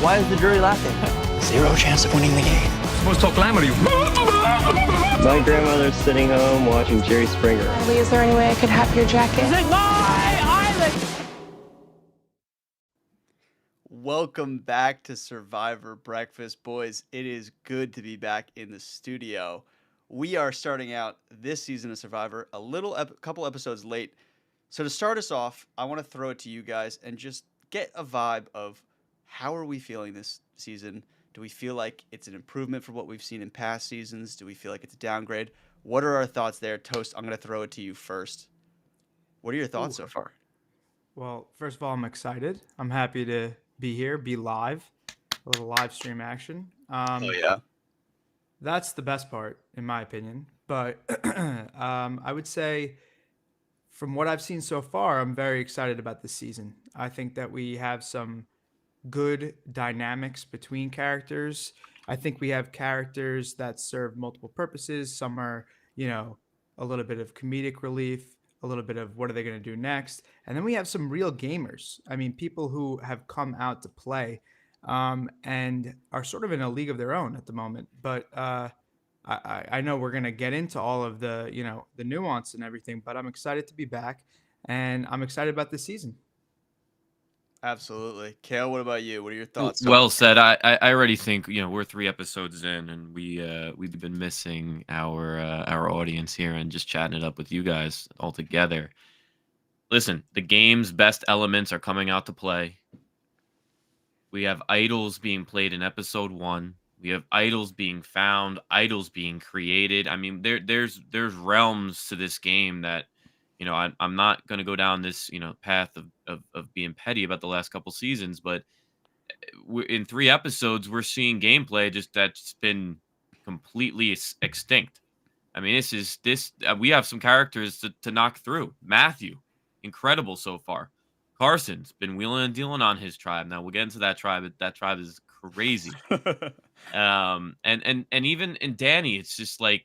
Why is the jury laughing? Zero chance of winning the game. Supposed to talk glamour to you. My grandmother's sitting home watching Jerry Springer. Lee, is there any way I could have your jacket? Welcome back to Survivor Breakfast, boys. It is good to be back in the studio. We are starting out this season of Survivor a couple episodes late. So to start us off, I want to throw it to you guys and just get a vibe of how are we feeling this season? Do we feel like it's an improvement from what we've seen in past seasons? Do we feel like it's a downgrade? What are our thoughts there? Toast, I'm going to throw it to you first. What are your thoughts so far? Well, first of all, I'm excited. I'm happy to be here, be live, a little live stream action. Yeah. That's the best part, in my opinion. But I would say from what I've seen so far, I'm very excited about this season. I think that we have some good dynamics between characters. I think we have characters that serve multiple purposes. Some are, a little bit of comedic relief, a little bit of what are they going to do next. And then we have some real gamers. I mean, people who have come out to play and are sort of in a league of their own at the moment. But I know we're going to get into all of the, the nuance and everything, but I'm excited to be back and I'm excited about this season. Absolutely. Kale, what about you? What are your thoughts? Well said. I already think we're 3 episodes in, and we've been missing our audience here and just chatting it up with you guys all together. Listen, the game's best elements are coming out to play. We have idols being played in episode 1. We have idols being found, idols being created. I mean, there's realms to this game that. I'm not going to go down this, path of being petty about the last couple seasons, but in 3 episodes, we're seeing gameplay that's been completely extinct. I mean, we have some characters to knock through. Matthew, incredible so far. Carson's been wheeling and dealing on his tribe. Now we'll get into that tribe. That tribe is crazy. And even in Danny, it's just like,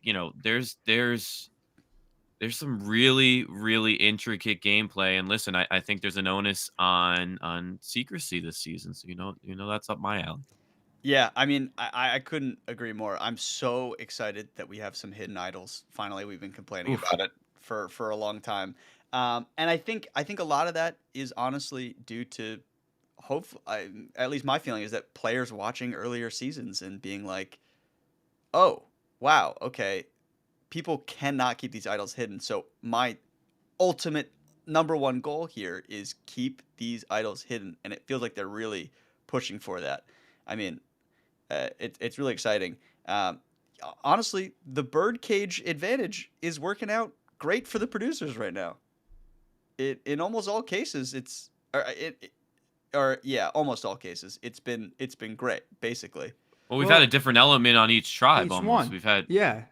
there's some really, really intricate gameplay, and listen, I think there's an onus on secrecy this season. So that's up my alley. Yeah, I mean, I couldn't agree more. I'm so excited that we have some hidden idols. Finally, we've been complaining about it for a long time, and I think a lot of that is honestly due to at least my feeling is that players watching earlier seasons and being like, oh wow, okay. People cannot keep these idols hidden. So my ultimate number one goal here is keep these idols hidden. And it feels like they're really pushing for that. I mean, it's really exciting. Honestly, the birdcage advantage is working out great for the producers right now. In almost all cases, almost all cases, it's been great, basically. Well, we've had a different element on each tribe. Each one. We've had Yeah.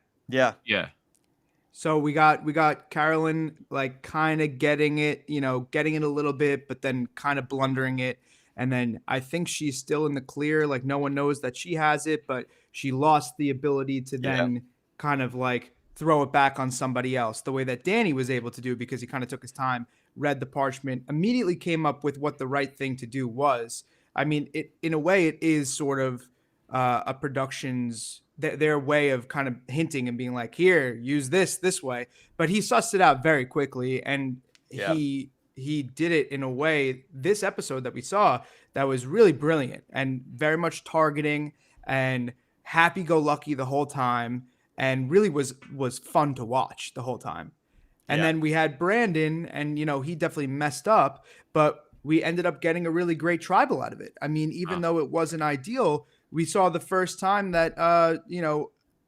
So we got Carolyn like kind of getting it a little bit, but then kind of blundering it. And then I think she's still in the clear. Like no one knows that she has it, but she lost the ability to then kind of like throw it back on somebody else the way that Danny was able to do, because he kind of took his time, read the parchment, immediately came up with what the right thing to do was. I mean, in a way, it is sort of a production's their way of kind of hinting and being like, here, use this way. But he sussed it out very quickly, and he did it in a way, this episode that we saw, that was really brilliant and very much targeting and happy-go-lucky the whole time, and really was fun to watch the whole time. And then we had Brandon, and he definitely messed up, but we ended up getting a really great tribal out of it. I mean, even though it wasn't ideal, we saw the first time that, a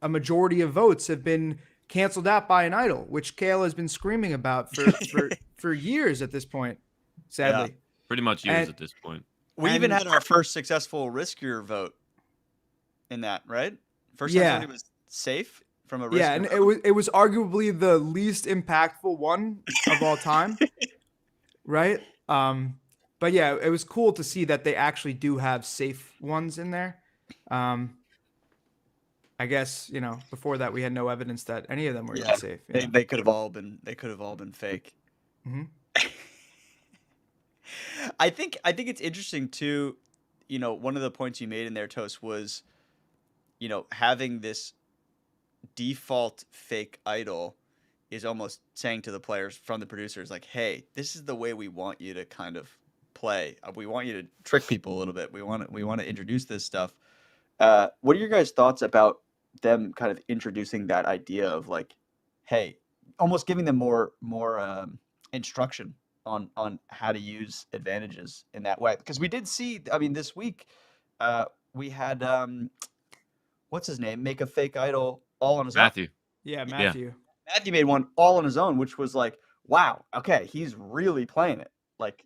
majority of votes have been canceled out by an idol, which Kale has been screaming about for years at this point, sadly. Yeah, pretty much years at this point. We even had our first successful riskier vote in that, right? First time it was safe from a riskier and it was arguably the least impactful one of all time, right? But yeah, it was cool to see that they actually do have safe ones in there. I guess, before that we had no evidence that any of them were even safe. They could have all been fake. Mm-hmm. I think it's interesting too. one of the points you made in there, Toast, was, having this default fake idol is almost saying to the players from the producers, like, hey, this is the way we want you to kind of play. We want you to trick people a little bit. We want to introduce this stuff. What are your guys' thoughts about them kind of introducing that idea of like, hey, almost giving them more instruction on how to use advantages in that way? Because we did see, I mean, this week we had what's his name make a fake idol all on his own. Matthew. Yeah, Matthew. Matthew made one all on his own, which was like, wow, okay, he's really playing it. Like,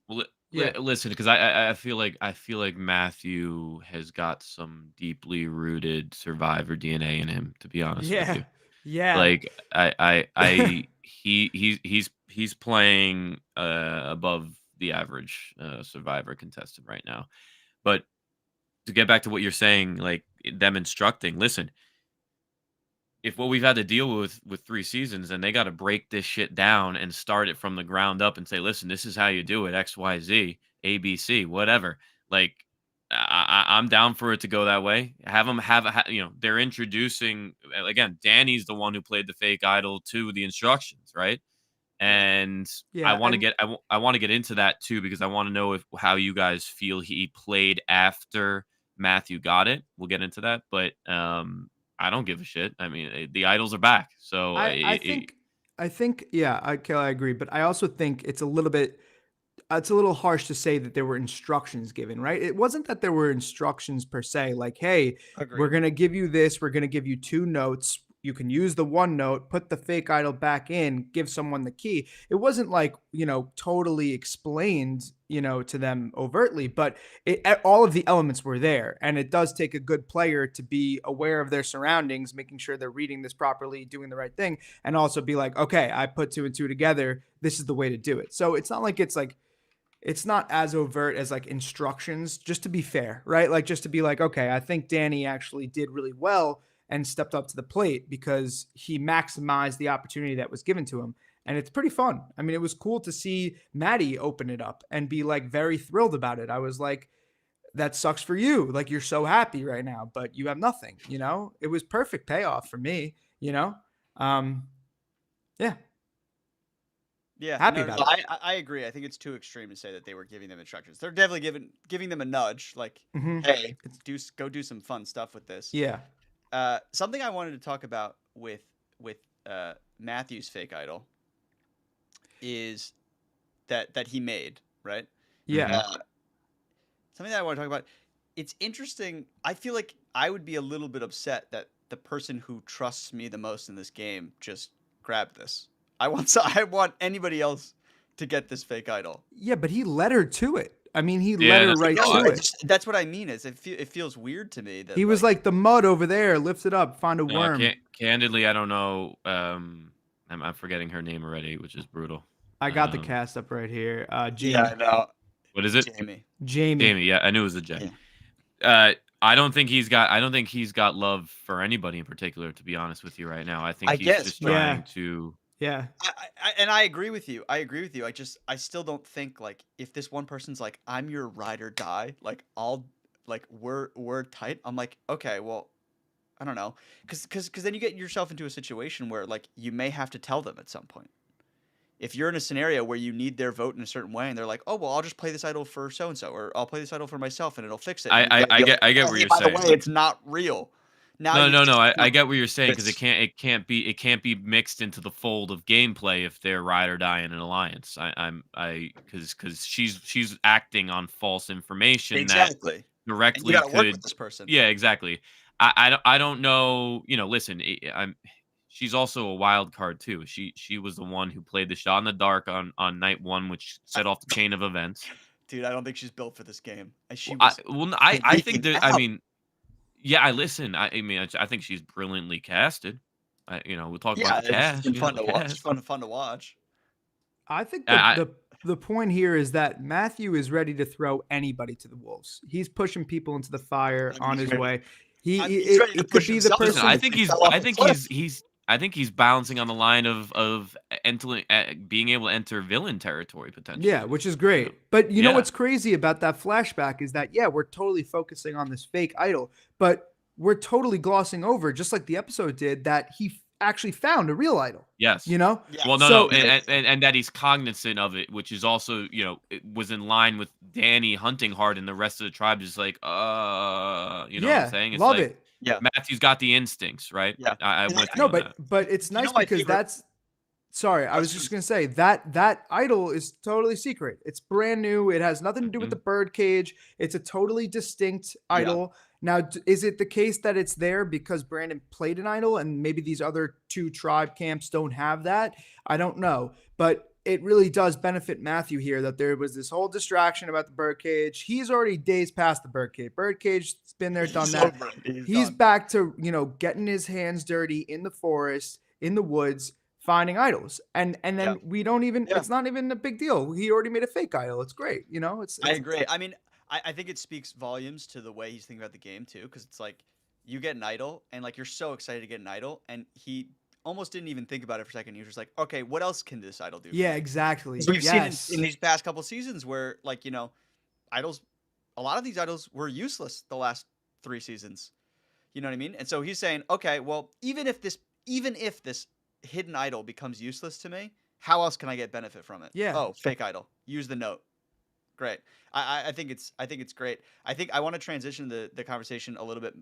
Listen, because I feel like Matthew has got some deeply rooted Survivor DNA in him. To be honest with you, Yeah. like he's playing above the average Survivor contestant right now. But to get back to what you're saying, like them instructing, listen. If what we've had to deal with 3 seasons, and they got to break this shit down and start it from the ground up and say, listen, this is how you do it, X, Y, Z, A, B, C, whatever. Like, I'm down for it to go that way. Have them they're introducing, again, Danny's the one who played the fake idol to the instructions, right? And I want to get into that too, because I want to know how you guys feel he played after Matthew got it. We'll get into that, but I don't give a shit. I mean, the idols are back. So I think, yeah, I agree. But I also think it's a little harsh to say that there were instructions given, right? It wasn't that there were instructions per se, like, hey, we're going to give you this. We're going to give you 2 notes. You can use the 1 note, put the fake idol back in, give someone the key. It wasn't like, totally explained, to them overtly, but all of the elements were there. And it does take a good player to be aware of their surroundings, making sure they're reading this properly, doing the right thing, and also be like, okay, I put 2 and 2 together. This is the way to do it. So it's not like it's not as overt as like instructions, just to be fair, right? Like just to be like, okay, I think Danny actually did really well and stepped up to the plate because he maximized the opportunity that was given to him. And it's pretty fun. I mean, it was cool to see Maddie open it up and be like very thrilled about it. I was like, that sucks for you. Like, you're so happy right now, but you have nothing, It was perfect payoff for me, Yeah. Yeah, happy about it. I agree. I think it's too extreme to say that they were giving them instructions. They're definitely giving them a nudge, like, hey, go do some fun stuff with this. Yeah. Something I wanted to talk about with Matthew's fake idol is that he made, right? Yeah. Something that I want to talk about. It's interesting. I feel like I would be a little bit upset that the person who trusts me the most in this game just grabbed this. I want anybody else to get this fake idol. Yeah, but he led her to it. I mean, he led her right to it. That's what I mean. Is it feels weird to me that he was like the mud over there. Lift it up, find a worm. Candidly, I don't know. I'm forgetting her name already, which is brutal. I got the cast up right here. Jamie. Yeah, I know. What is it? Jamie. Yeah, I knew it was a J. Yeah. I don't think he's got love for anybody in particular. To be honest with you, right now, I think he's just trying to. Yeah. I agree with you. I still don't think, like, if this one person's like, I'm your ride or die, like, we're tight. I'm like, okay, well, I don't know. Cause then you get yourself into a situation where, like, you may have to tell them at some point. If you're in a scenario where you need their vote in a certain way and they're like, oh, well, I'll just play this idol for so-and-so, or I'll play this idol for myself and it'll fix it. I get what you're saying. By the way, it's not real. No. I get what you're saying, because it can't be mixed into the fold of gameplay if they're ride or die in an alliance. Because she's acting on false information that directly could work with this person. Yeah, exactly. I don't know. Listen, she's also a wild card too. She was the one who played the shot in the dark on night 1, which set off the chain of events. Dude, I don't think she's built for this game. I think that. I mean. Yeah, I listen. I think she's brilliantly casted. We'll talk about the cast. It's fun to watch. Fun to watch. I think the point here is that Matthew is ready to throw anybody to the wolves. He's pushing people into the fire on his way. It could be the person. I think I think he's bouncing on the line of entering, being able to enter villain territory potentially. Yeah, which is great. know? But you know Yeah. what's crazy about that flashback is that, yeah, we're totally focusing on this fake idol, but we're totally glossing over, just like the episode did, that he actually found a real idol. Yes. You know? Yeah. Well, no, So- no, and that he's cognizant of it, which is also, it was in line with Danny hunting hard, and the rest of the tribe is like, you know what yeah, I'm saying? It's love like, it. Yeah. Matthew's got the instincts, right? Yeah. I And went I- No, on that. but it's You know nice my because favorite- that's sorry, I was just gonna say that idol is totally secret. It's brand new. It has nothing to do with the bird cage. It's a totally distinct idol. Now, is it the case that it's there because Brandon played an idol and maybe these other two tribe camps don't have that? I don't know, but it really does benefit Matthew here that there was this whole distraction about the bird cage. He's already days past the bird cage. Bird cage's been there, done He's that. over it. He's done. back to, getting his hands dirty in the forest, in the woods, finding idols. And then Yeah. we don't even Yeah. it's not even a big deal. He already made a fake idol. It's great. It's I agree. I mean, I think it speaks volumes to the way he's thinking about the game too, because it's like you get an idol and like you're so excited to get an idol, and he almost didn't even think about it for a second. He was just like, okay, what else can this idol do? for Yeah, me?" exactly. 'Cause we've Yes. seen in these past couple seasons where like, idols, a lot of these idols were useless the last 3 seasons. You know what I mean? And so he's saying, okay, well, even if this hidden idol becomes useless to me, how else can I get benefit from it? Yeah. Oh, fake idol. Use the note. Great. I think it's great. I think I want to transition the conversation a little bit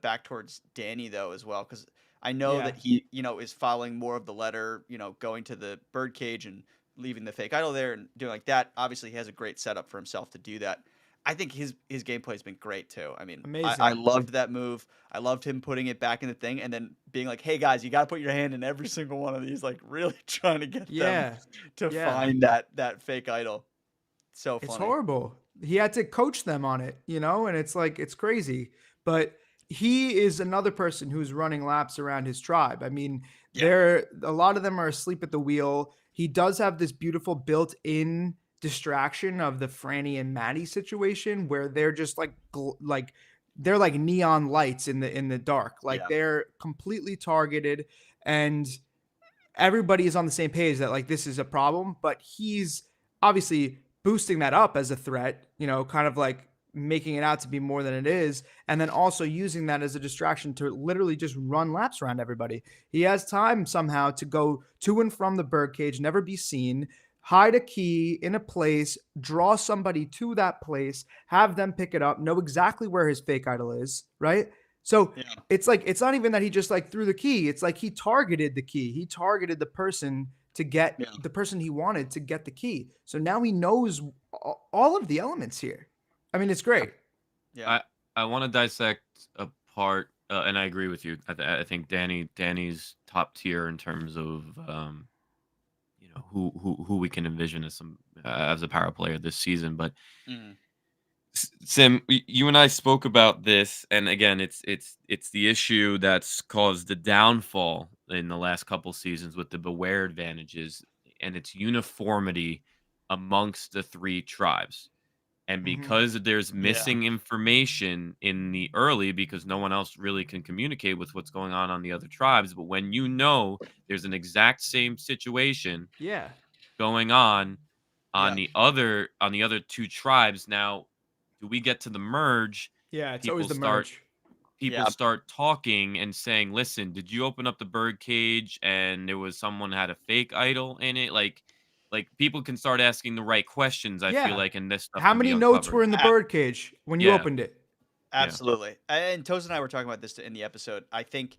back towards Danny though as well, because I know Yeah. that he is following more of the letter, going to the birdcage and leaving the fake idol there and doing like that. Obviously, he has a great setup for himself to do that. I think his gameplay has been great too. I mean, I Amazing. loved that move. I loved him putting it back in the thing and then being like, "Hey guys, you got to put your hand in every single one of these." Like really trying to get them Yeah. to Yeah. find that fake idol. So funny. It's horrible. He had to coach them on it, and it's like it's crazy. But he is another person who's running laps around his tribe. I mean, Yeah. a lot of them are asleep at the wheel. He does have this beautiful built-in distraction of the Franny and Maddie situation where they're just like they're like neon lights in the dark. Like Yeah. they're completely targeted and everybody is on the same page that like this is a problem, but he's obviously boosting that up as a threat, kind of like making it out to be more than it is, and then also using that as a distraction to literally just run laps around everybody. He has time somehow to go to and from the birdcage, never be seen, hide a key in a place, draw somebody to that place, have them pick it up, know exactly where his fake idol is, right? So Yeah. it's like it's not even that he just like threw the key. It's like he targeted the key. He targeted the person to get Yeah. the person he wanted to get the key. So now he knows all of the elements here. I mean, it's great. Yeah. I want to dissect apart, and I agree with you. I think Danny's top tier in terms of who we can envision as a power player this season. But Mhm. Sim, you and I spoke about this, and again, it's the issue that's caused the downfall in the last couple seasons with the Beware advantages, and its uniformity amongst the 3 tribes. And Mhm. because there's missing information in the early, because no one else really can communicate with what's going on the other tribes, but when there's an exact same situation Yeah. going on Yeah. the other 2 tribes, now do we get to the merge? Yeah. It's People always the start- merge. People Yeah. start talking and saying, "Listen, did you open up the bird cage and there was someone had a fake idol in it?" Like people can start asking the right questions. I Yeah. feel like, and this stuff How can be many notes uncovered. were in the Ah, bird cage when you yeah. opened it? Absolutely. And Toz and I were talking about this in the episode. I think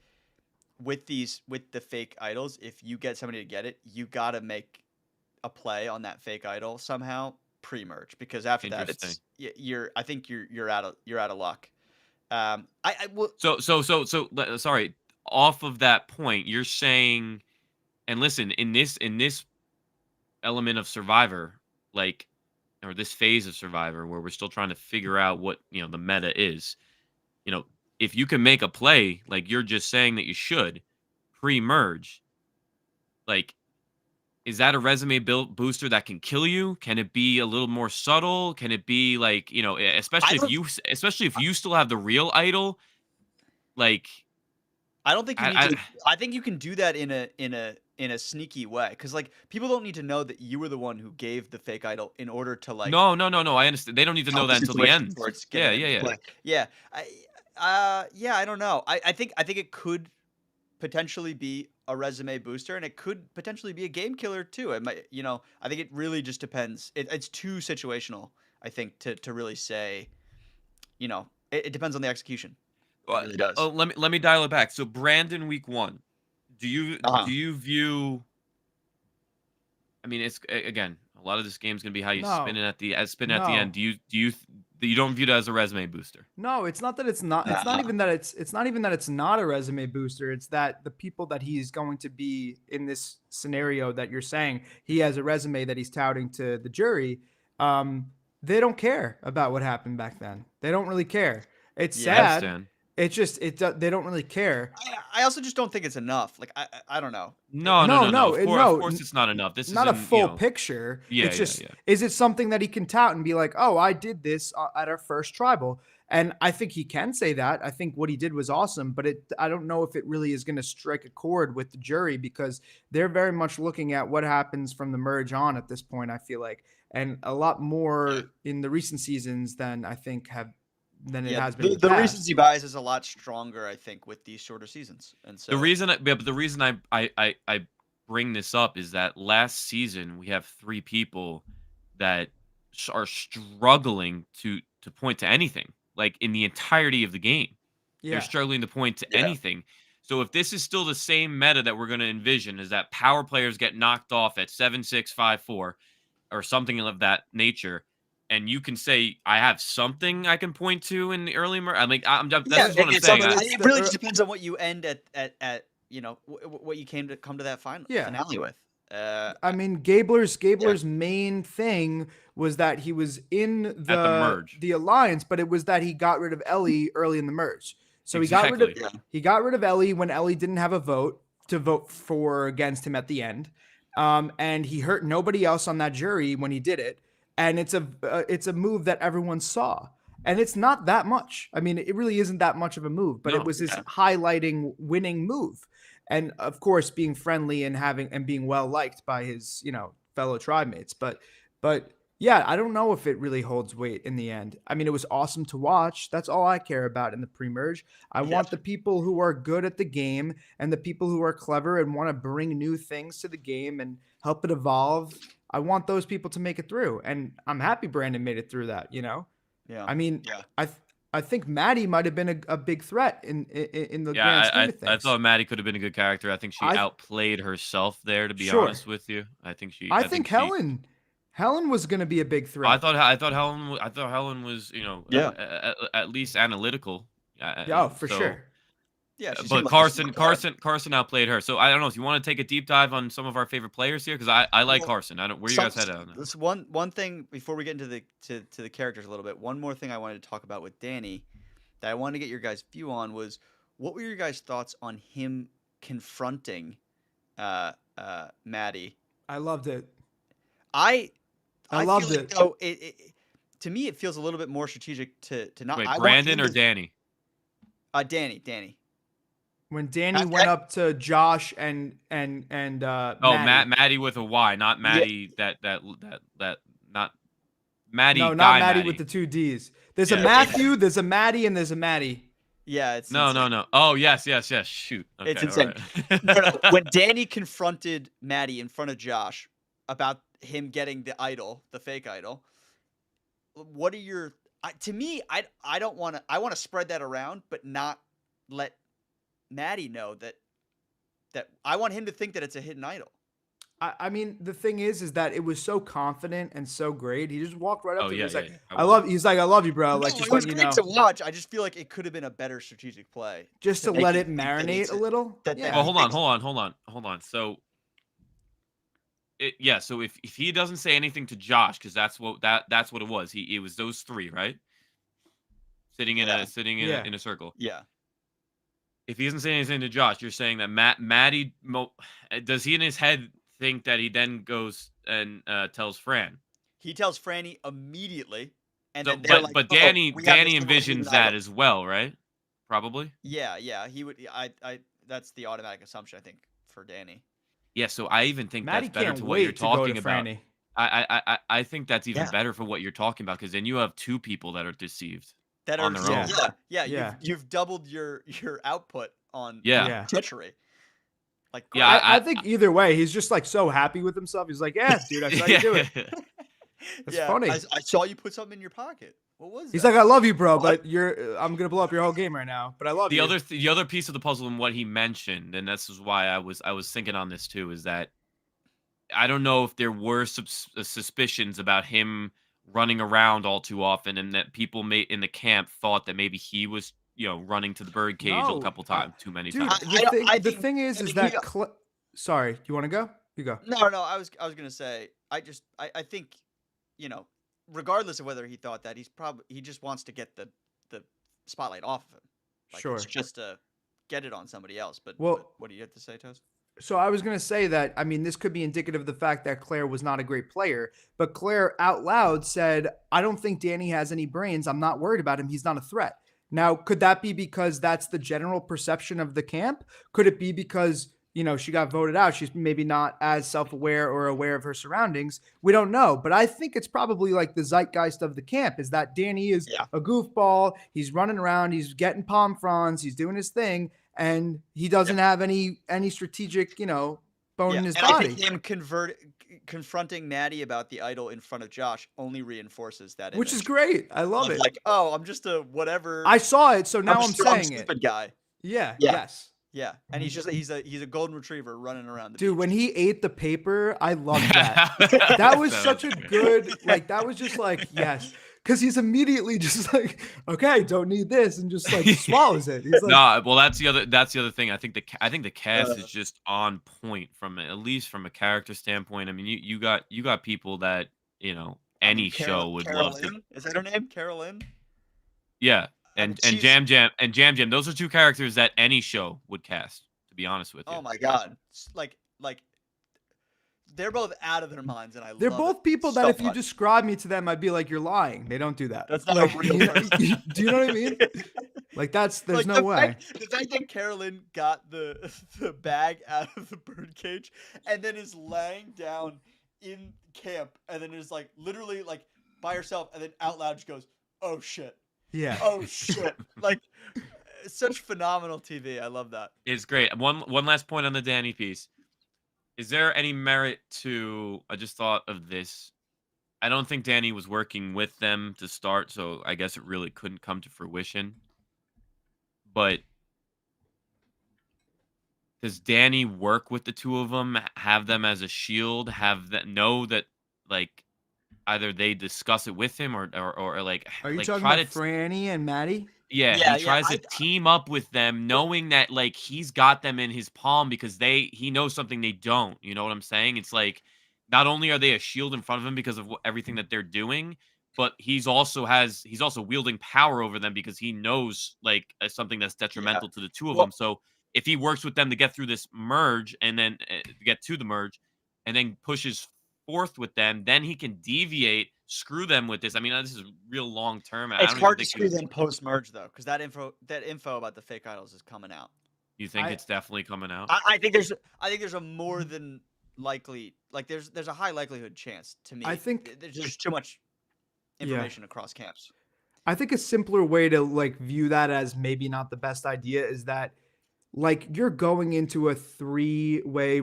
with the fake idols, if you get somebody to get it, you got to make a play on that fake idol somehow pre-merge, because after that it's I think you're out of luck. I will So sorry. Off of that point, you're saying, and listen, in this element of Survivor, or this phase of Survivor, where we're still trying to figure out what the meta is, if you can make a play, like you're just saying that you should pre-merge, is that a resume build booster that can kill you? Can it be a little more subtle? Can it be especially if you still have the real idol, I don't think you need I, to. I think you can do that in a sneaky way, because like people don't need to know that you were the one who gave the fake idol in order to like no. I understand. They don't need to know help the that until the situation end. towards Yeah, getting yeah, into yeah. play. Yeah, I don't know. I think it could potentially be a resume booster, and it could potentially be a game killer too. It might, I think it really just depends. It's too situational, I think, to really say. It depends on the execution. It really does. Oh, let me dial it back. So Brandon, week 1, do Uh-huh. you view? I mean, it's again, a lot of this game's gonna be how you spin it at the end. No. You don't view it as a resume booster? No, it's not that it's not. It's not even that it's not even that it's not a resume booster. It's that the people that he's going to be in this scenario that you're saying he has a resume that he's touting to the jury. They don't care about what happened back then. They don't really care. It's Yeah. I sad. understand. It's just they don't really care. I also just don't think it's enough. Like I don't know. No. No, Of course, it's not enough. This Not is a full picture. Yeah, It's just yeah. is it something that he can tout and be like, "Oh, I did this at our first tribal." And I think he can say that. I think what he did was awesome, but I don't know if it really is going to strike a chord with the jury, because they're very much looking at what happens from the merge on at this point, I feel like. And a lot more in the recent seasons than I think than it has been. in The past. recency bias is a lot stronger, I think, with these shorter seasons, and so The reason I bring this up is that last season we have 3 people that are struggling to point to anything, like in the entirety of the game. Yeah. They're struggling to point to Yeah. anything. So if this is still the same meta that we're going to envision, is that power players get knocked off at 7-6, 5-4, or something of that nature, and you can say I have something I can point to in the early merge. I mean, that's just what I'm saying. It really just depends on what you end at what you come to that finale with. I mean, Gabler's main thing was that he was in the merge. the alliance, but it was that he got rid of Ellie early in the merge. So Exactly. he got rid of Ellie when Ellie didn't have a vote to vote for against him at the end, and he hurt nobody else on that jury when he did it. And it's a move that everyone saw, and it's not that much. I mean, it really isn't that much of a move, but it was this highlighting winning move. And of course, being friendly and being well liked by his, fellow tribe mates. But yeah, I don't know if it really holds weight in the end. I mean, it was awesome to watch. That's all I care about in the pre-merge. I want the people who are good at the game and the people who are clever and want to bring new things to the game and help it evolve. I want those people to make it through. And I'm happy Brandon made it through that, Yeah. I mean, I think Maddie might have been a big threat in the grand scheme of things. I thought Maddie could have been a good character. I think she outplayed herself there, to be honest with you. I think Helen was going to be a big threat. I thought Helen was, at least analytical. For sure. Yeah, but Carson outplayed her. So I don't know if you want to take a deep dive on some of our favorite players here, because I like Carson. I don't. Where you guys head on that? This one thing before we get into the characters a little bit. One more thing I wanted to talk about with Danny that I wanted to get your guys' view on was, what were your guys' thoughts on him confronting Maddie? I loved it. I loved feel it. Though to me, it feels a little bit more strategic to not. Wait, Brandon or Danny? Danny. When Danny went up to Josh and Maddie with a Y, not Maddie that not Maddie. No, not Maddie with the 2 D's. There's a Matthew, there's a Maddie, and there's a Maddie. Yeah, it's no. Oh, yes. Shoot, okay, it's insane. Right. When Danny confronted Maddie in front of Josh about him getting the idol, the fake idol, what are your? To me, I don't want to. I want to spread that around, but not let Maddie know that I want him to think that it's a hidden idol. I mean, the thing is that it was so confident and so great. He just walked right up to me. He's like, yeah. I love you, bro. Like, No, just it was letting you great know. to watch. I just feel like it could have been a better strategic play. Just to let it marinate a little. Well, hold on. So, so if he doesn't say anything to Josh, because that's what it was. It was those 3, right? Sitting in a circle. Yeah. If he doesn't say anything to Josh, you're saying that Maddie does he in his head think that he then goes and tells Fran? He tells Franny immediately, and So, then but Danny envisions that as well, right? Probably. Yeah, he would. I that's the automatic assumption I think for Danny. Yeah, so I even think Maddie that's better can't to what you're wait to go talking to about. Franny. I think that's even Yeah. better for what you're talking about because then you have two people that are deceived. That On are their own. yeah. Yeah. You've doubled your output on Yeah. Yeah. treachery. Like Yeah, great. I think either way, he's just like so happy with himself. He's like, yeah, dude, I saw you do it. That's funny. I saw you put something in your pocket. What was He's that? like, I love you, bro, What? but I'm gonna blow up your whole game right now. But I love the you. the other piece of the puzzle and what he mentioned, and this is why I was thinking on this too, is that I don't know if there were suspicions about him running around all too often, and that people in the camp thought that maybe he was, running to the bird cage No, a couple times, too many Dude, times. the thing is I mean, that he- sorry, you want to go? You go. No, I was gonna say I think, regardless of whether he thought that, he just wants to get the spotlight off of him. Like, Sure. it's just to get it on somebody else. But Well- what do you have to say, Toast? So I was going to say that, I mean, this could be indicative of the fact that Claire was not a great player, but Claire out loud said, I don't think Danny has any brains. I'm not worried about him. He's not a threat. Now, could that be because that's the general perception of the camp? Could it be because, she got voted out? She's maybe not as self-aware or aware of her surroundings. We don't know, but I think it's probably like the zeitgeist of the camp is that Danny is a goofball. He's running around. He's getting palm fronds. He's doing his thing. And he doesn't have any strategic, bone in his and body. I think him confronting Maddie about the idol in front of Josh only reinforces that. Which is image great. I love of it. Like, oh, I'm just a whatever. I saw it, so now I'm strong, saying it. stupid guy. Yeah. Yeah. Yes. Yeah, and he's a golden retriever running around the Dude, beach. when he ate the paper, I loved that. That was such a good, like, that was just like, yes. Because he's immediately just like, okay, don't need this, and just like swallows it. He's like, No, well, that's the other thing. I think the cast is just on point at least from a character standpoint. I mean, you got people that any show would love to. Is that her name, Carolyn? Yeah, I mean, and Jam Jam. Those are two characters that any show would cast. To be honest with you. Oh my god! Like they're both out of their minds, and they're love both it people so that if you much. describe me to them, I'd be like, you're lying. They don't do that. That's not Like, a real person. Do you know what I mean? Like there's Like, no the way. the fact that Carolyn got the bag out of the birdcage and then is laying down in camp and then is like literally like by herself and then out loud just goes, "Oh shit, Yeah. oh shit!" Like it's such phenomenal TV. I love that. It's great. One last point on the Danny piece. Is there any merit to? I just thought of this. I don't think Danny was working with them to start, so I guess it really couldn't come to fruition. But does Danny work with the two of them? Have them as a shield? Have that know that like either they discuss it with him or like Are you like talking try about to Franny and Maddie? yeah, Yeah, he tries I- to team up with them, knowing that like he's got them in his palm because he knows something they don't. You know what I'm saying? It's like not only are they a shield in front of him because of everything that they're doing, but he's also wielding power over them because he knows like something that's detrimental to the two of Well- them. So if he works with them to get through this merge and then get to the merge, and then pushes forth with them, then he can deviate, screw them with this. I mean, this is real long term. It's hard to screw them post merge though, because that info about the fake idols is coming out. You think I- it's definitely coming out? I think there's a more than likely, like there's a high likelihood chance to me. I think- there's just too much information across camps. I think a simpler way to like view that as maybe not the best idea is that like you're going into a three-way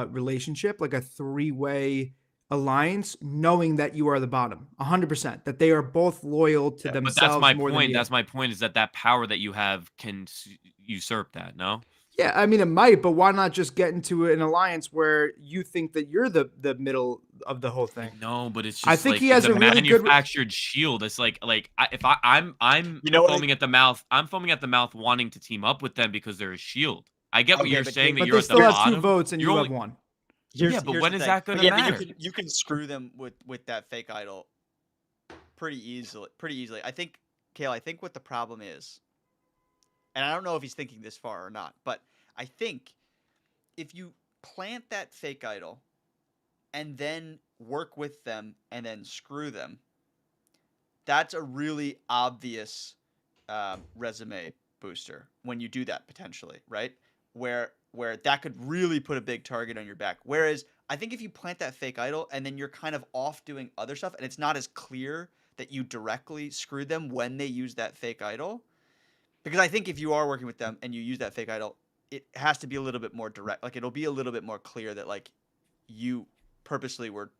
relationship, like a three-way alliance, knowing that you are the bottom 100%, that they are both loyal to But themselves that's my more than point. you. That's my point. Is that power that you have can usurp that? No. Yeah, I mean it might, but why not just get into an alliance where you think that you're the middle of the whole thing? No, but it's just I think like, he has it's a really good- manufactured shield. It's like I'm You know what foaming at the mouth. I'm foaming at the mouth, wanting to team up with them because they're a shield. I get what Okay, you're but saying. they- That But you're they at the still have bottom. two votes and You're you only- have one. Yeah, but when the is thing. that gonna But matter? you can screw them with that fake idol pretty easily. I think, Kale, I think what the problem is, and I don't know if he's thinking this far or not, but I think if you plant that fake idol and then work with them and then screw them, that's a really obvious resume booster when you do that potentially, right? where that could really put a big target on your back. Whereas I think if you plant that fake idol and then you're kind of off doing other stuff and it's not as clear that you directly screwed them when they use that fake idol, because I think if you are working with them and you use that fake idol, it has to be a little bit more direct. Like it'll be a little bit more clear that like you purposely were,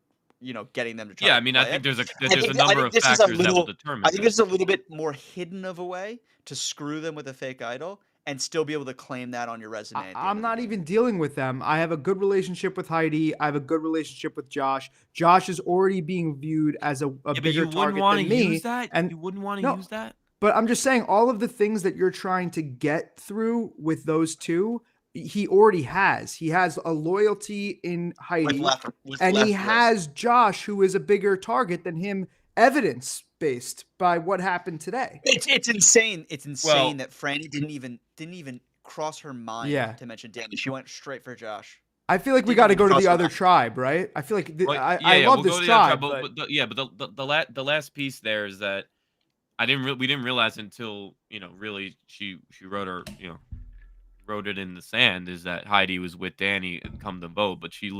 getting them to try. Yeah, to I mean, I play think it. there's a number of factors that will determine. I think this is a little bit more hidden of a way to screw them with a fake idol and still be able to claim that on your resume. at the end I'm of not the day. even dealing with them. I have a good relationship with Heidi. I have a good relationship with Josh. Josh is already being viewed as a Yeah, but bigger you wouldn't target want than to me. use that. And You wouldn't want to no, use that. but I'm just saying all of the things that you're trying to get through with those two, he already has. He has a loyalty in Heidi, and he has Josh, who is a bigger target than him, evidence based by what happened today. It's insane. It's insane Well- that Franny didn't even cross her mind Yeah. to mention Danny. She went straight for Josh. I feel like we Didn't got to even go to cross the my other mind. tribe, right? I feel like Well, I love we'll this go to the other tribe, but the last piece there is that we didn't realize until really she wrote her wrote it in the sand is that Heidi was with Danny and come to vote, but she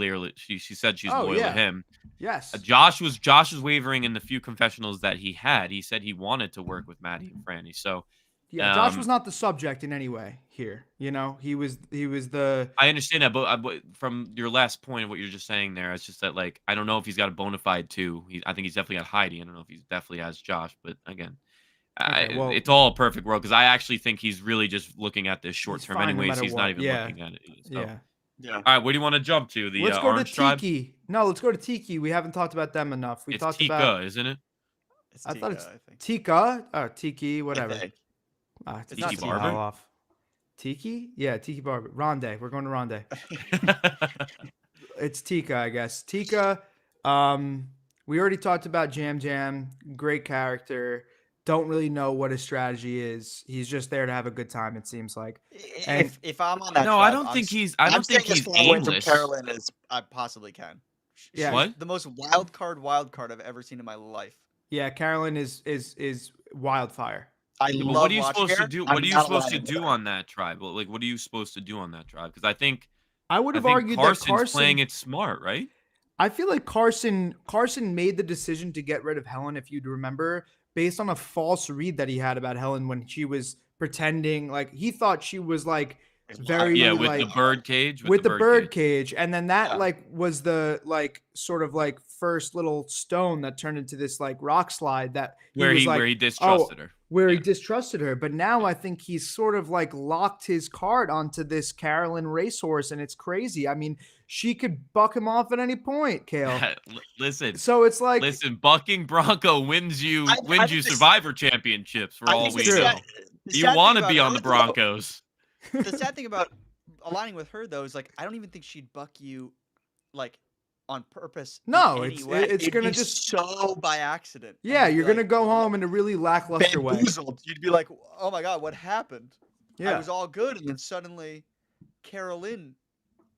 said she's Oh, loyal yeah. to him. yes. Josh was wavering in the few confessionals that he had. He said he wanted to work with Maddie and Franny. So Yeah, Josh Um, was not the subject in any way here. He was the I understand that, but from your last point of what you're just saying there, it's just that like I don't know if he's got a bona fide two. I think he's definitely got Heidi. I don't know if he definitely has Josh, but again, Okay, well- it's all a perfect world because I actually think he's really just looking at this short term. fine no anyways, matter he's what. not even Yeah. looking at it. So. yeah. Yeah. All right, where do you want to jump to? The Let's go to Orange Tribe. Tiki. No, let's go to Tiki. We haven't talked about them enough. We It's talked Tika, about isn't it? It's I thought Tika, it's I think. Tika or Tiki, whatever. think. It's It's not Tiki Tiki Barber? off. Tiki? Yeah, Tiki Barber. Ronde. We're going to Ronde. It's Tika, I guess. Tika, we already talked about Jam Jam. Great character. Don't really know what his strategy is. He's just there to have a good time, it seems like. And- If I'm on that, No, I tribe, don't I'm think s- he's. I I'm don't think staying as he's far away from aimless. Carolyn as I possibly can. Yeah. What? She's the most wild card I've ever seen in my life. Yeah, Carolyn is wildfire. I Yeah, but love what are you watching supposed to her. do? I'm What are you not supposed to aligning with do her. on that tribe? Well, like, what are you supposed to do on that tribe? Because I think I would have think argued Carson's that Carson playing it smart, right? I feel like Carson made the decision to get rid of Helen, if you'd remember, based on a false read that he had about Helen when she was pretending like he thought she was like very Yeah, with like the bird cage. with the bird cage, and then that Yeah. like was the like sort of like first little stone that turned into this like rock slide that where was he like, where he distrusted her. where he Yeah. distrusted her. But now I think he's sort of like locked his card onto this Carolyn racehorse, and it's crazy. I mean, she could buck him off at any point, Kale. Listen, So it's like bucking Bronco wins you I wins you think this- Survivor championships for I all think we the know. sad- You want to be on the Bronco. Broncos. The sad thing about aligning with her though is like I don't even think she'd buck you like on purpose. in No, any it's- way. it's It'd gonna be just- so by accident. and yeah, you'd be you're gonna like, go home in a really lackluster way. bamboozled. You'd be like, oh my god, what happened? I Yeah, was all good, and then suddenly Carolyn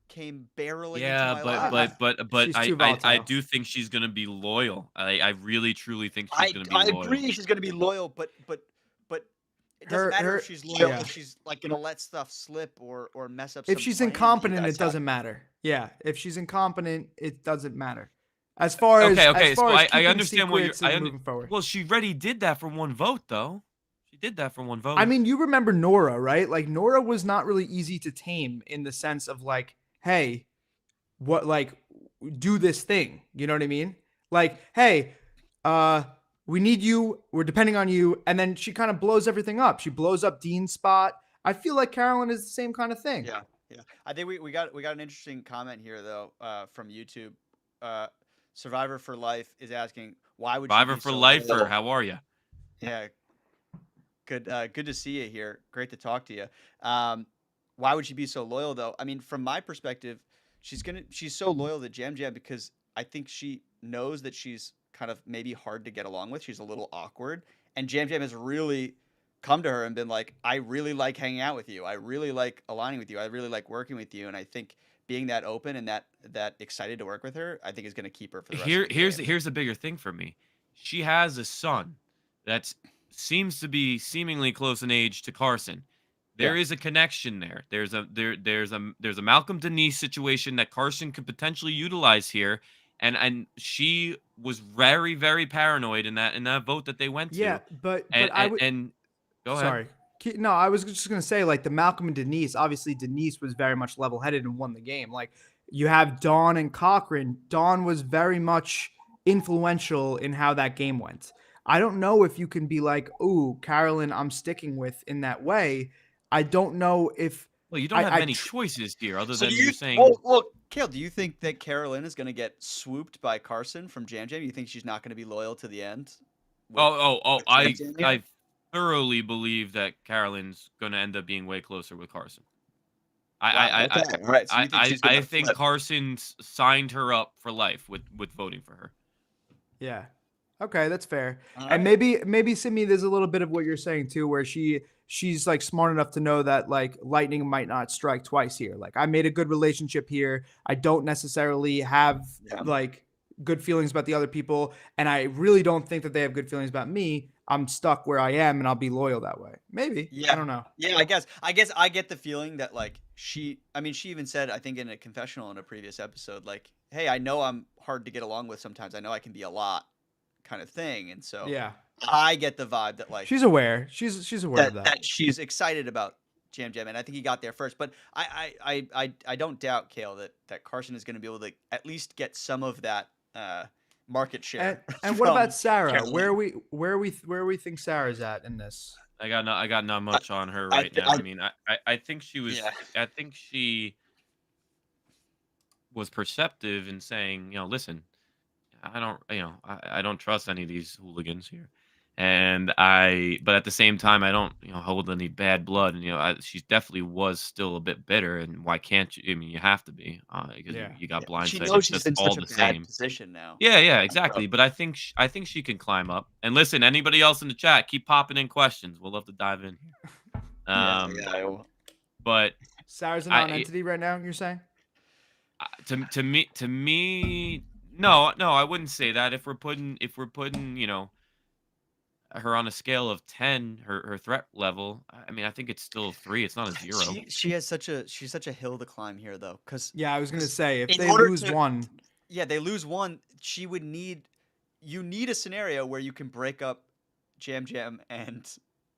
came barreling Yeah, into my life. but She's I, too I volatile. do think she's gonna be loyal. I really truly think she's I gonna be I loyal. agree she's gonna be loyal, but it doesn't Her- matter her- if she's loyal yeah. if she's like gonna let stuff slip or mess up. if some she's plans. incompetent, That's it how- doesn't matter. Yeah, if she's incompetent, it doesn't matter. As far as Okay, as far so as I keeping understand what you're. secrets and I moving forward. Well, she already did that for one vote, though. She did that for one vote. I mean, you remember Nora, right? Like Nora was not really easy to tame in the sense of like, hey, what like do this thing. You know what I mean? Like, hey, we need you, we're depending on you, and then she kind of blows everything up. She blows up Dean's spot. I feel like Carolyn is the same kind of thing. Yeah, yeah. I think we got an interesting comment here though from YouTube. Survivor for Life is asking why would she Survivor be for so Lifer, loyal? how are you? Yeah, good to see you here. Great to talk to you. Why would she be so loyal though? I mean, from my perspective, she's so loyal to Jam Jam because I think she knows that she's kind of maybe hard to get along with. She's a little awkward, and Jam Jam has really come to her and been like, I really like hanging out with you. I really like aligning with you. I really like working with you. And I think being that open and that excited to work with her, I think is going to keep her for the rest of the game. Here's the bigger thing for me. She has a son that seems to be seemingly close in age to Carson. There is a connection there. There's a Malcolm Denise situation that Carson could potentially utilize here, and she was very, very paranoid in that vote that they went to. Yeah, but and I and, would. and go ahead. Sorry. No, I was just gonna say, like, the Malcolm and Denise. Obviously, Denise was very much level-headed and won the game. Like, you have Dawn and Cochran. Dawn was very much influential in how that game went. I don't know if you can be like, "Ooh, Carolyn, I'm sticking with" in that way. I don't know if Well, you don't have many choices here other So than do you you're saying. well, Kale, do you think that Carolyn is going to get swooped by Carson from Jam Jam? You think she's not going to be loyal to the end? with- with Jam Jam here? I thoroughly believe that Carolyn's going to end up being way closer with Carson. Wow, okay. All right. So you think she's I gonna think flip. Carson signed her up for life with voting for her. Yeah. Okay, that's fair. All And right. maybe Simi, there's a little bit of what you're saying too, where she's like smart enough to know that like lightning might not strike twice here. Like, I made a good relationship here. I don't necessarily have Yeah. like good feelings about the other people, and I really don't think that they have good feelings about me. I'm stuck where I am, and I'll be loyal that way. Maybe. Yeah. I don't know. Yeah, I guess I get the feeling that like she even said, I think in a confessional in a previous episode, like, hey, I know I'm hard to get along with sometimes. I know I can be a lot kind of thing. And so Yeah. I get the vibe that like She's aware. She's aware of that. she's excited about Jam Jam, and I think he got there first. But I don't doubt, Kale, that Carson is going to be able to at least get some of that market share. And what from about Sarah? Carolyn. Where we think Sarah's at in this? I got not much on her right now. I mean, I think she was. Yeah. I think she was perceptive in saying, listen, I don't, I don't trust any of these hooligans here, but at the same time, I don't, hold any bad blood, and she definitely was still a bit bitter, and why can't you? I mean, you have to be, because Yeah. you got She blindsided. knows she's That's in all such a the bad same. position now. Yeah, exactly. But I think she can climb up. And listen, anybody else in the chat, keep popping in questions. We'll love to dive in here. I will. But Sarah's a I- non-entity right now. You're saying? to me, no, I wouldn't say that. If we're putting, her on a scale of 10, her threat level, I mean, I think it's still a 3. It's not a 0. She's such a hill to climb here though, because Yeah, I was gonna say if in they order lose to- one, they lose one, you need a scenario where you can break up Jam Jam and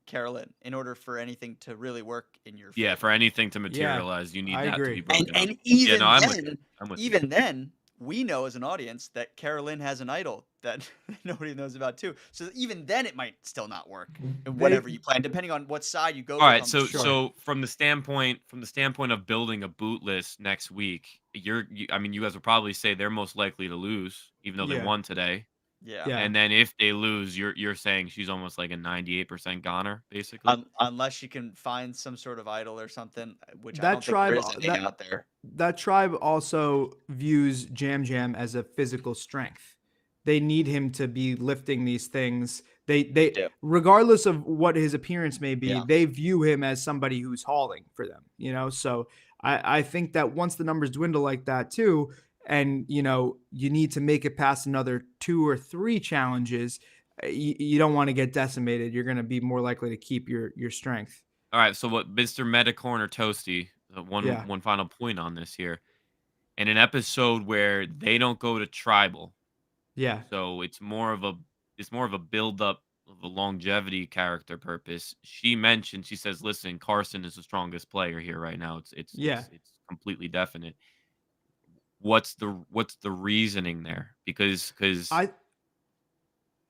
Carolyn in order for anything to really work in your favor. Yeah, for anything to materialize, you need I that to agree. be broken up. and even no, I'm with then, I'm with you. even then, we know as an audience that Carolyn has an idol that nobody knows about too. So even then, it might still not work. Whatever you plan, depending on what side you go. All right, with so on the show. so from the standpoint of building a boot list next week, you guys will probably say they're most likely to lose, even though they Yeah. won today. yeah. Yeah. And then if they lose, you're saying she's almost like a 98% goner, basically. Unless she can find some sort of idol or something, which I That don't tribe- think there is anything out there. that tribe also views Jam Jam as a physical strength. They need him to be lifting these things. They do. regardless of what his appearance may be, Yeah. they view him as somebody who's hauling for them. So I think that once the numbers dwindle like that too, and you need to make it past another 2 or 3 challenges, you don't want to get decimated. You're going to be more likely to keep your strength. All right, so what Mr. Metacorn or Toasty, Yeah. one final point on this here. In an episode where they don't go to tribal, Yeah. so it's more of a build up of a longevity character purpose. She says, listen, Carson is the strongest player here right now. It's completely definite. What's the reasoning there? Because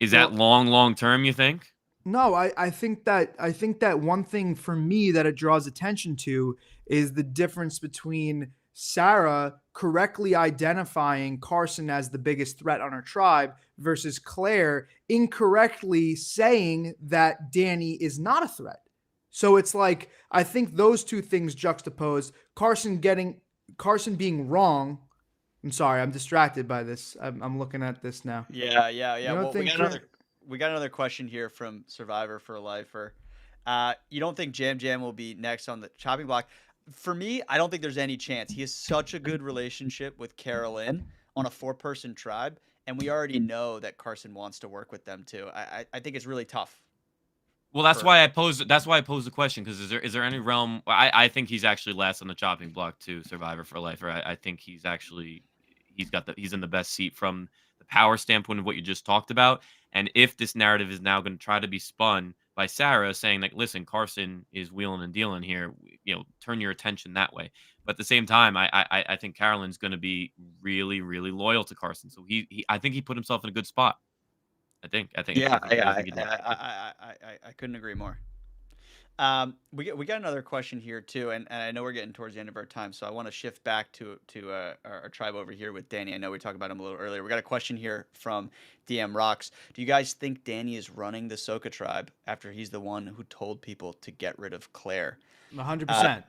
is that long term, you think? No, I think that one thing for me that it draws attention to is the difference between Sarah correctly identifying Carson as the biggest threat on her tribe versus Claire incorrectly saying that Danny is not a threat. So it's like, I think those two things juxtaposed, Carson being wrong. I'm sorry, I'm distracted by this. I'm looking at this now. Yeah. don't Well, think we got another question here from Survivor for Lifer. You don't think Jam Jam will be next on the chopping block? For me, I don't think there's any chance. He has such a good relationship with Carolyn on a 4-person tribe, and we already know that Carson wants to work with them too. I think it's really tough Well, that's for- why I posed. That's why I posed the question, because is there any realm? I think he's actually last on the chopping block to Survivor for Life. Or I think he's in the best seat from the power standpoint of what you just talked about. And if this narrative is now going to try to be spun by Sarah saying like, listen, Carson is wheeling and dealing here, turn your attention that way. But at the same time, I think Carolyn's going to be really, really loyal to Carson. So I think he put himself in a good spot. I think he did. I couldn't agree more. We got another question here too, and I know we're getting towards the end of our time, so I want to shift back to our tribe over here with Danny. I know we talked about him a little earlier. We got a question here from DM Rocks. Do you guys think Danny is running the Soka tribe after he's the one who told people to get rid of Claire? 100%.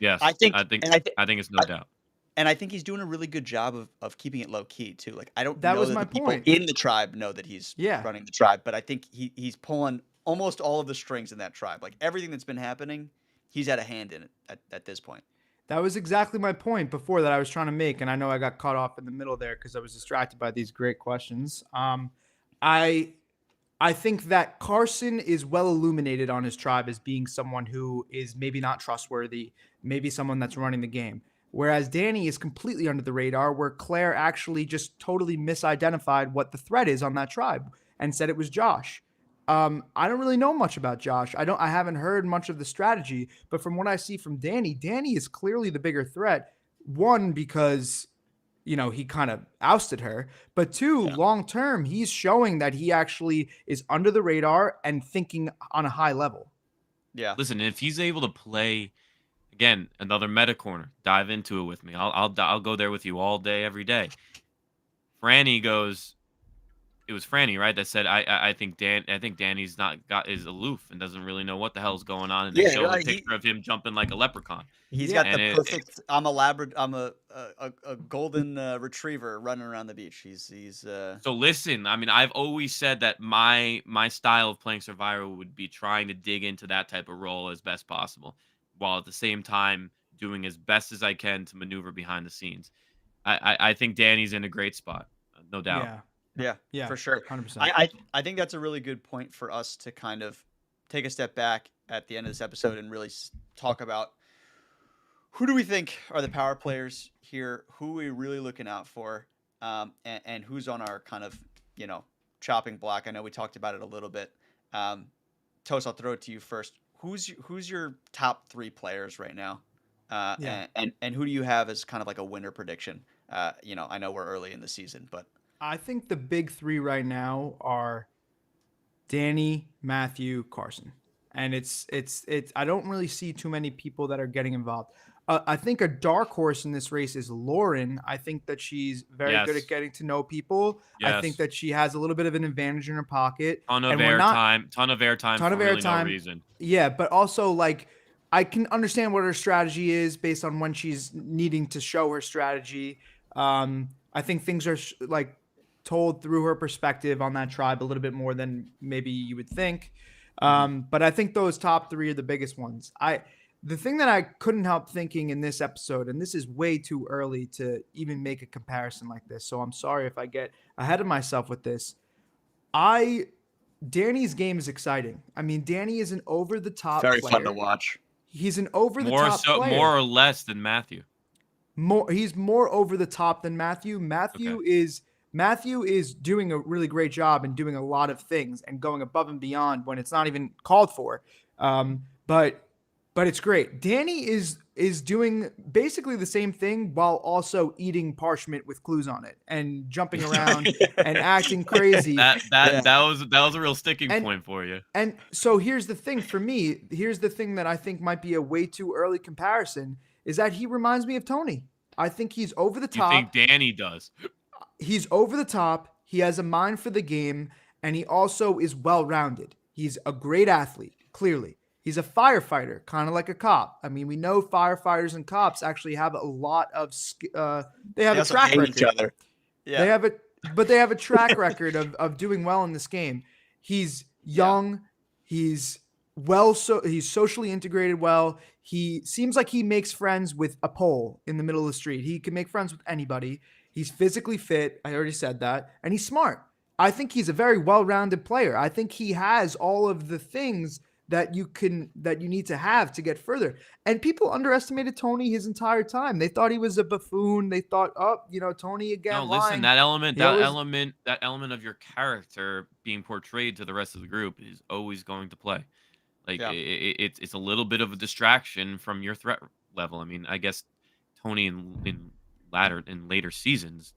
Yes, I think it's no doubt. And I think he's doing a really good job of keeping it low key too. Like I don't That know was that my the people point. in the tribe know that he's running the tribe, but I think he's pulling almost all of the strings in that tribe. Like everything that's been happening, he's had a hand in it at this point. That was exactly my point before that I was trying to make, and I know I got caught off in the middle there because I was distracted by these great questions. I think that Carson is well illuminated on his tribe as being someone who is maybe not trustworthy, maybe someone that's running the game. Whereas Danny is completely under the radar, where Claire actually just totally misidentified what the threat is on that tribe and said it was Josh. I don't really know much about Josh. I haven't heard much of the strategy, but from what I see from Danny is clearly the bigger threat. One, because he kind of ousted her, but two, long term, he's showing that he actually is under the radar and thinking on a high level. Yeah. Listen, if he's able to play, again, another meta corner, dive into it with me. I'll go there with you all day, every day. Franny goes. It was Franny, right? That said, I think Danny's is aloof and doesn't really know what the hell's going on. And they show a picture of him jumping like a leprechaun. He's got the perfect. I'm a golden retriever running around the beach. He's. So listen, I mean, I've always said that my style of playing Survivor would be trying to dig into that type of role as best possible, while at the same time doing as best as I can to maneuver behind the scenes. I think Danny's in a great spot, no doubt. Yeah, for sure. 100%. I think that's a really good point for us to kind of take a step back at the end of this episode and really talk about who do we think are the power players here, who are we really looking out for, and who's on our kind of, chopping block. I know we talked about it a little bit. Toast, I'll throw it to you first. Who's your top 3 players right now? And who do you have as kind of like a winner prediction? I know we're early in the season, but I think the big 3 right now are Danny, Matthew, Carson. And it's I don't really see too many people that are getting involved. I think a dark horse in this race is Lauren. I think that she's very good at getting to know people. I think that she has a little bit of an advantage in her pocket. Ton of airtime for really no reason. Yeah, but also like I can understand what her strategy is based on when she's needing to show her strategy. I think things are like told through her perspective on that tribe a little bit more than maybe you would think. But I think those top 3 are the biggest ones. The thing that I couldn't help thinking in this episode, and this is way too early to even make a comparison like this, so I'm sorry if I get ahead of myself with this. Danny's game is exciting. I mean, Danny is an over-the-top player. Very fun to watch. He's an over-the-top player. More or less than Matthew. He's more over the top than Matthew. Matthew is doing a really great job and doing a lot of things and going above and beyond when it's not even called for. But it's great. Danny is doing basically the same thing while also eating parchment with clues on it and jumping around and acting crazy. That was a real sticking point for you. And so here's the thing for me. Here's the thing that I think might be a way too early comparison is that he reminds me of Tony. I think he's over the top. You think Danny does? He's over the top. He has a mind for the game, and he also is well-rounded. He's a great athlete, clearly. He's a firefighter, kind of like a cop. I mean, we know firefighters and cops actually have a lot of they have a track record. Each other. Yeah. They have a track record of doing well in this game. He's young. He's he's socially integrated well. He seems like he makes friends with a pole in the middle of the street. He can make friends with anybody. He's physically fit. I already said that. And he's smart. I think he's a very well-rounded player. I think he has all of the things that you need to have to get further. And people underestimated Tony his entire time. They thought he was a buffoon. They thought, oh, Tony again. No, listen, lying. that element, He that always- element of your character being portrayed to the rest of the group is always going to play. Like Yeah. it's a little bit of a distraction from your threat level. I mean, I guess Tony in later seasons,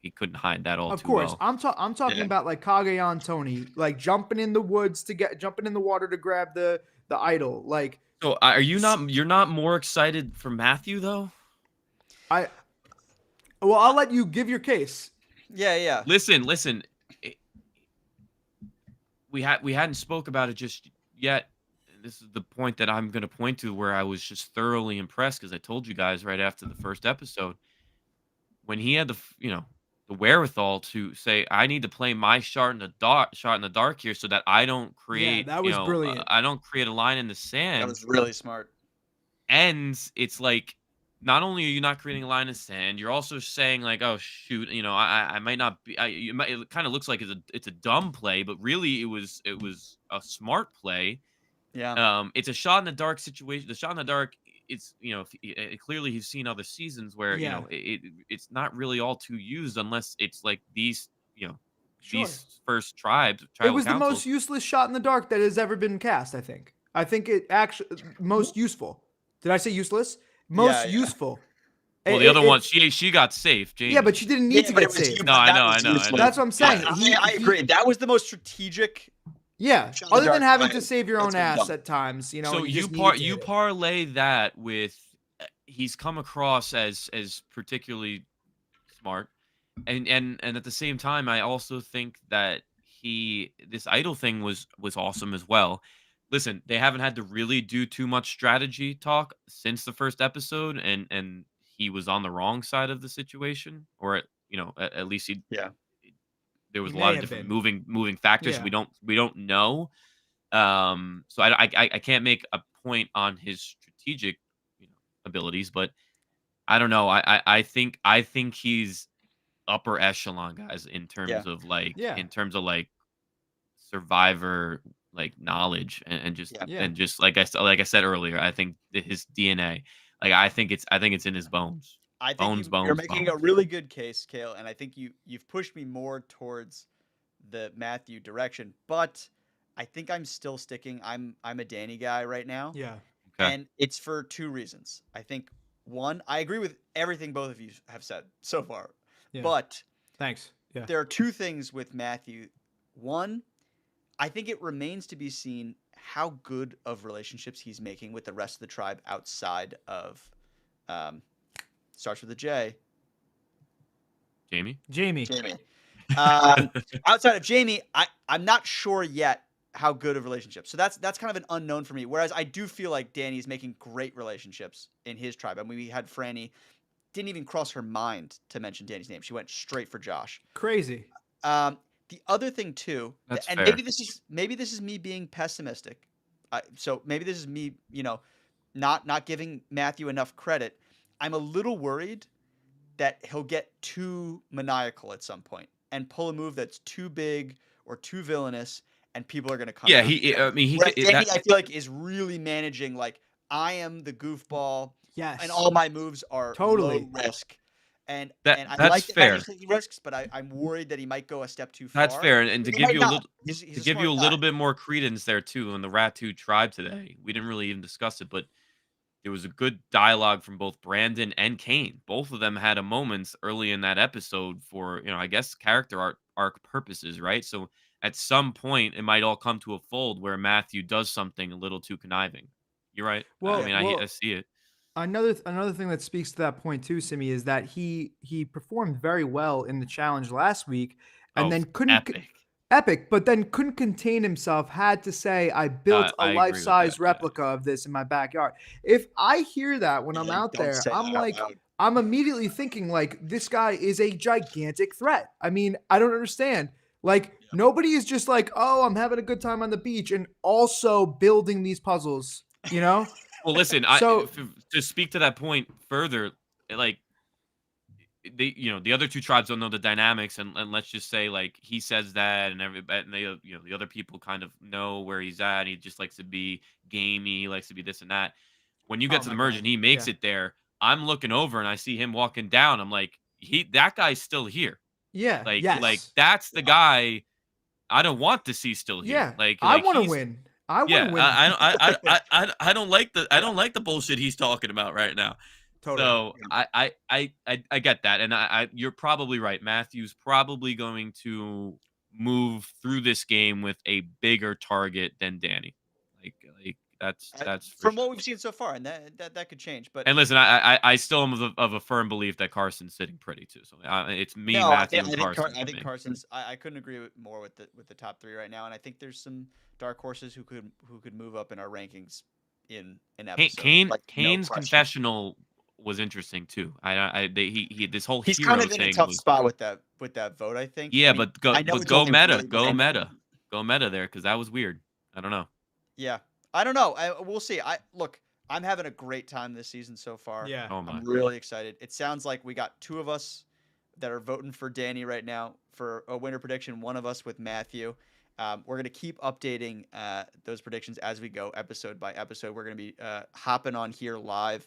he couldn't hide that all Of too course, well. I'm talking Yeah. about like Kagayan Tony, like jumping in the woods jumping in the water to grab the idol. Like So you're not more excited for Matthew though? well, I'll let you give your case. Yeah. Listen. We hadn't spoke about it just yet. This is the point that I'm going to point to where I was just thoroughly impressed because I told you guys right after the first episode when he had the wherewithal to say I need to play my shot in the dark here so that I don't create that was brilliant. I don't create a line in the sand. That was really smart. And it's like not only are you not creating a line in the sand, you're also saying like, oh shoot, I might not be. It kind of looks like it's a dumb play, but really it was a smart play. Yeah. It's a shot in the dark situation. The shot in the dark, it's clearly he's seen other seasons where it's not really all too used unless it's like these these first tribal It was the councils. most useless shot in the dark that has ever been cast. I think it actually most useful. Did I say useless? Most Yeah. useful. Well, the other one, she got safe. Jamie. Yeah, but she didn't need to but get it was saved. No, I know. That's what I'm saying. I agree. That was the most strategic. Yeah. Shot in the Other than dark having play. to save your own That's ass dumb. at times, So and you just need to you hit it. parlay that with he's come across as particularly smart, and at the same time, I also think that this idol thing was awesome as well. Listen, they haven't had to really do too much strategy talk since the first episode, and he was on the wrong side of the situation, or at least he there was He a lot may of have different been. moving factors. Yeah. We don't know. So I can't make a point on his strategic abilities, but I don't know. I think he's upper echelon guys in terms of like survivor like knowledge and just and just like I said earlier, I think that his DNA, like I think it's in his bones. I think you're making a really good case, Kale, and I think you've pushed me more towards the Matthew direction, but I think I'm still sticking. I'm a Danny guy right now. Yeah. Okay. And it's for two reasons. I think one, I agree with everything both of you have said so far. Yeah. But Thanks. Yeah. there are two things with Matthew. One, I think it remains to be seen how good of relationships he's making with the rest of the tribe outside of starts with a J. Jamie. Jamie. Outside of Jamie, I'm not sure yet how good of relationships. So that's kind of an unknown for me. Whereas I do feel like Danny's making great relationships in his tribe. I mean, we had Franny, didn't even cross her mind to mention Danny's name. She went straight for Josh. Crazy. The other thing too, That's and fair. maybe this is me being pessimistic. So maybe this is me, not giving Matthew enough credit. I'm a little worried that he'll get too maniacal at some point and pull a move that's too big or too villainous, and people are going to come. Yeah, after he. him. I mean, Whereas Danny, I feel like, is really managing. Like, I am the goofball, Yes. and all my moves are Totally. low risk. And That- I that's like the fair. fact he's taking risks, but I'm worried that he might go a step too far. That's fair, and to He give might you a not. little. He's To a give you a smart little guy. bit more credence there too in the Ratu tribe today, we didn't really even discuss it, but there was a good dialogue from both Brandon and Kane. Both of them had a moments early in that episode for I guess character arc purposes, right? So at some point, it might all come to a fold where Matthew does something a little too conniving. You're right. Well- I mean, well- I see it. Another thing that speaks to that point too, Simi, is that he performed very well in the challenge last week, and Oh, then couldn't epic. but then couldn't contain himself. Had to say, I built I a agree with life-size that, yeah. replica of this in my backyard. If I hear that when I'm Yeah, out don't there, say I'm that out like, loud. I'm immediately thinking like, this guy is a gigantic threat. I mean, I don't understand. Like, nobody is just like, oh, I'm having a good time on the beach and also building these puzzles. Well, listen, So- to speak to that point further, like the other two tribes don't know the dynamics, and let's just say like he says that, and and they the other people kind of know where he's at. And he just likes to be gamey, likes to be this and that. When you get Oh to the my merge God. and he makes Yeah. it there, I'm looking over and I see him walking down. I'm like, that guy's still here. Yeah. Like Yes. that's the guy I don't want to see still here. Yeah. Like I want to he's win. I want yeah. to win. I don't like the bullshit he's talking about right now. Totally. So I get that, and you're probably right. Matthew's probably going to move through this game with a bigger target than Danny. Like that's for from sure. what we've seen so far, and that could change. But And listen, I still am of a firm belief that Carson's sitting pretty too. So it's me, no, Matthew, and Carson. I for think me. Carson's. I couldn't agree more with the top three right now, and I think there's some dark horses who could move up in our rankings in an episode. Kane's question. confessional was interesting too. He this whole He's hero kind of in a thing tough was spot with that vote. I think. yeah, I mean, but I know it's go only meta, really go been- meta there because that was weird. I don't know. Yeah, I don't know. We'll see. I'm having a great time this season so far. Yeah. Oh my. I'm really excited. It sounds like we got two of us that are voting for Danny right now for a winner prediction. One of us with Matthew. We're going to keep updating those predictions as we go, episode by episode. We're going to be hopping on here live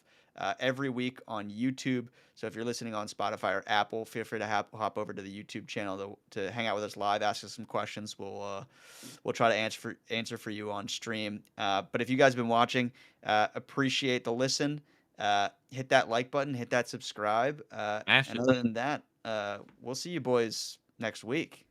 every week on YouTube. So if you're listening on Spotify or Apple, feel free to hop over to the YouTube channel to hang out with us live, ask us some questions. We'll try to answer for you on stream. But if you guys have been watching, appreciate the listen. Hit that like button, hit that subscribe. Smash And it. other than that, we'll see you boys next week.